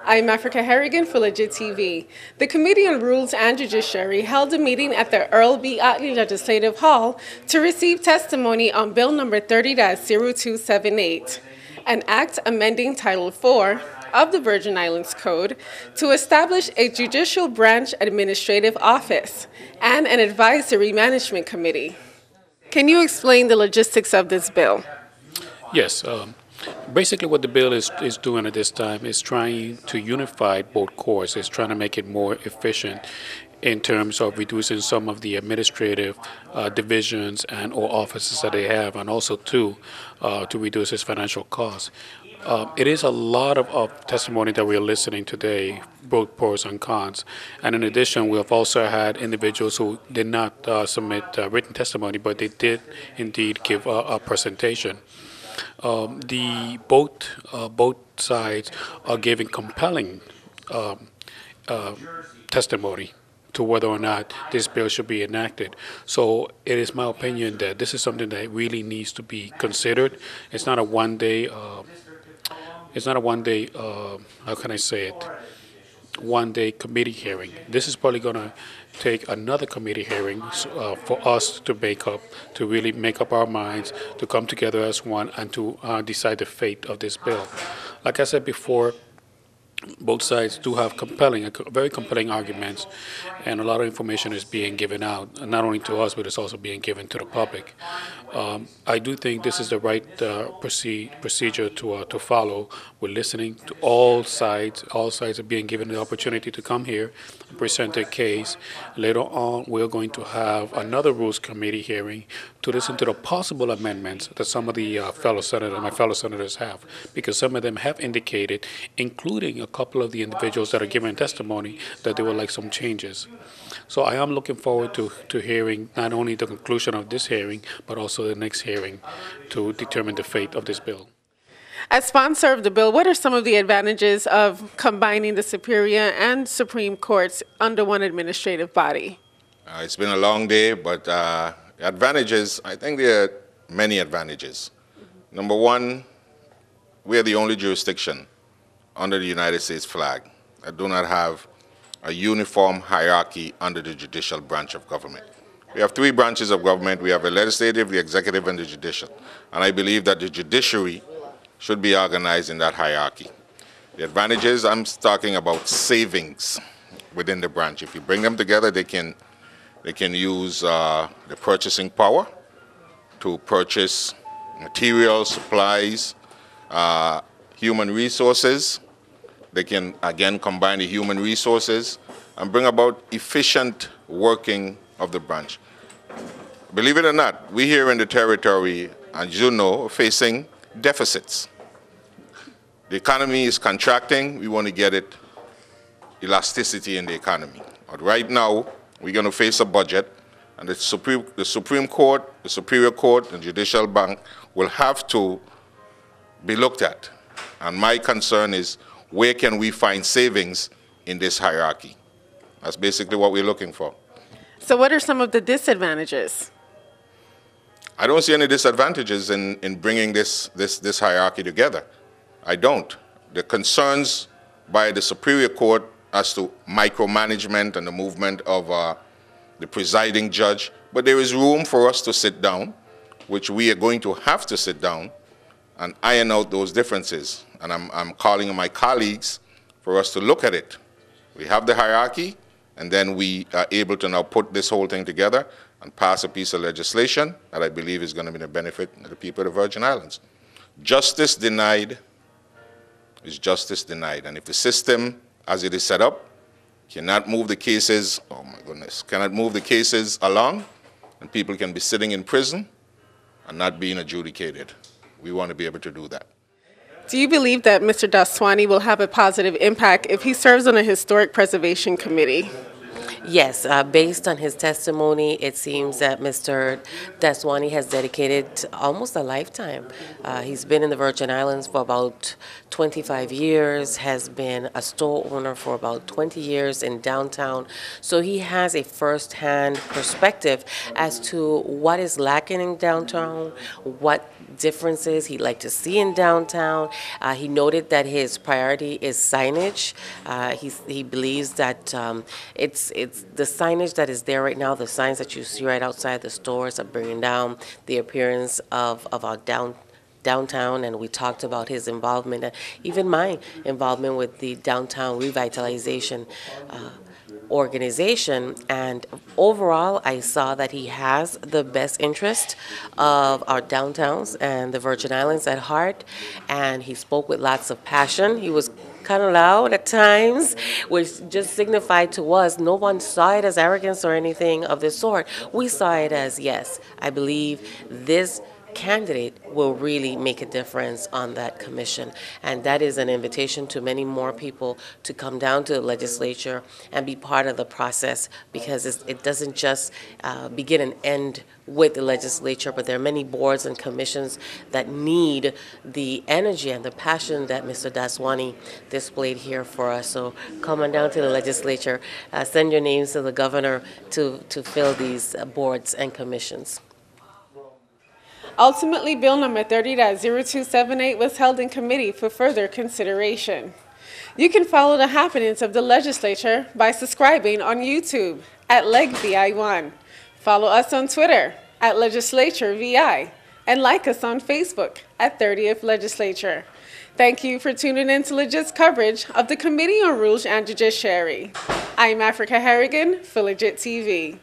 I'm Africa Harrigan for Legit TV. The Committee on Rules and Judiciary held a meeting at the Earl B. Otley Legislative Hall to receive testimony on Bill number 30-0278, an act amending Title IV of the Virgin Islands Code to establish a Judicial Branch Administrative Office and an Advisory Management Committee. Can you explain the logistics of this bill? Yes. Basically, what the bill is doing at this time is trying to unify both courts. It's trying to make it more efficient in terms of reducing some of the administrative divisions and or offices that they have, and also to reduce its financial costs. It is a lot of testimony that we are listening today, both pros and cons. And in addition, we have also had individuals who did not submit written testimony, but they did indeed give a presentation. Both sides are giving compelling testimony to whether or not this bill should be enacted. So it is my opinion that this is something that really needs to be considered. It's not a one-day. How can I say it? One-day committee hearing. This is probably going to take another committee hearing for us to really make up our minds, to come together as one, and to decide the fate of this bill. Like I said before, both sides do have very compelling arguments, and a lot of information is being given out, not only to us, but it's also being given to the public. I do think this is the right procedure to follow. We're listening to all sides. All sides are being given the opportunity to come here and present their case. Later on, we're going to have another Rules Committee hearing to listen to the possible amendments that some of the my fellow senators have, because some of them have indicated, including a couple of the individuals that are giving testimony, that they would like some changes. So I am looking forward to hearing not only the conclusion of this hearing, but also the next hearing to determine the fate of this bill. As sponsor of the bill, what are some of the advantages of combining the Superior and Supreme Courts under one administrative body? It's been a long day, but advantages, I think there are many advantages. Number one, we are the only jurisdiction under the United States flag that do not have a uniform hierarchy under the judicial branch of government. We have three branches of government. We have the legislative, the executive, and the judicial. And I believe that the judiciary should be organized in that hierarchy. The advantages, I'm talking about savings within the branch. If you bring them together, they can use the purchasing power to purchase materials, supplies, human resources. They can, again, combine the human resources and bring about efficient working of the branch. Believe it or not, we here in the territory, as you know, are facing deficits. The economy is contracting. We want to get it elasticity in the economy. But right now, we're going to face a budget, and the Supreme Court, the Superior Court, and Judicial Bank will have to be looked at. And my concern is, where can we find savings in this hierarchy? That's basically what we're looking for. So what are some of the disadvantages? I don't see any disadvantages in bringing this hierarchy together. I don't. The concerns by the Superior Court as to micromanagement and the movement of the presiding judge, but there is room for us to sit down, which we are going to have to sit down and iron out those differences. And I'm calling on my colleagues for us to look at it. We have the hierarchy, and then we are able to now put this whole thing together and pass a piece of legislation that I believe is going to be the benefit of the people of the Virgin Islands. Justice denied is justice denied. And if the system, as it is set up, cannot move the cases, oh my goodness, cannot move the cases along, and people can be sitting in prison and not being adjudicated. We want to be able to do that. Do you believe that Mr. Daswani will have a positive impact if he serves on a historic preservation committee? Yes, based on his testimony, it seems that Mr. Daswani has dedicated almost a lifetime. He's been in the Virgin Islands for about 25 years, has been a store owner for about 20 years in downtown. So he has a first-hand perspective as to what is lacking in downtown, what differences he'd like to see in downtown. He noted that his priority is signage. He believes that it's the signage that is there right now, the signs that you see right outside the stores are bringing down the appearance of our downtown, and we talked about his involvement, and even my involvement with the downtown revitalization organization. And overall, I saw that he has the best interest of our downtowns and the Virgin Islands at heart, and he spoke with lots of passion. He was kind of loud at times, which just signified to us no one saw it as arrogance or anything of the sort. We saw it as, yes, I believe this candidate will really make a difference on that commission. And that is an invitation to many more people to come down to the legislature and be part of the process, because it doesn't just begin and end with the legislature, but there are many boards and commissions that need the energy and the passion that Mr. Daswani displayed here for us. So come on down to the legislature, send your names to the governor to fill these boards and commissions. Ultimately, Bill number 30.0278 was held in committee for further consideration. You can follow the happenings of the legislature by subscribing on YouTube at LegVI1. Follow us on Twitter at LegislatureVI, and like us on Facebook at 30th Legislature. Thank you for tuning in to Legit's coverage of the Committee on Rules and Judiciary. I'm Africa Harrigan for Legit TV.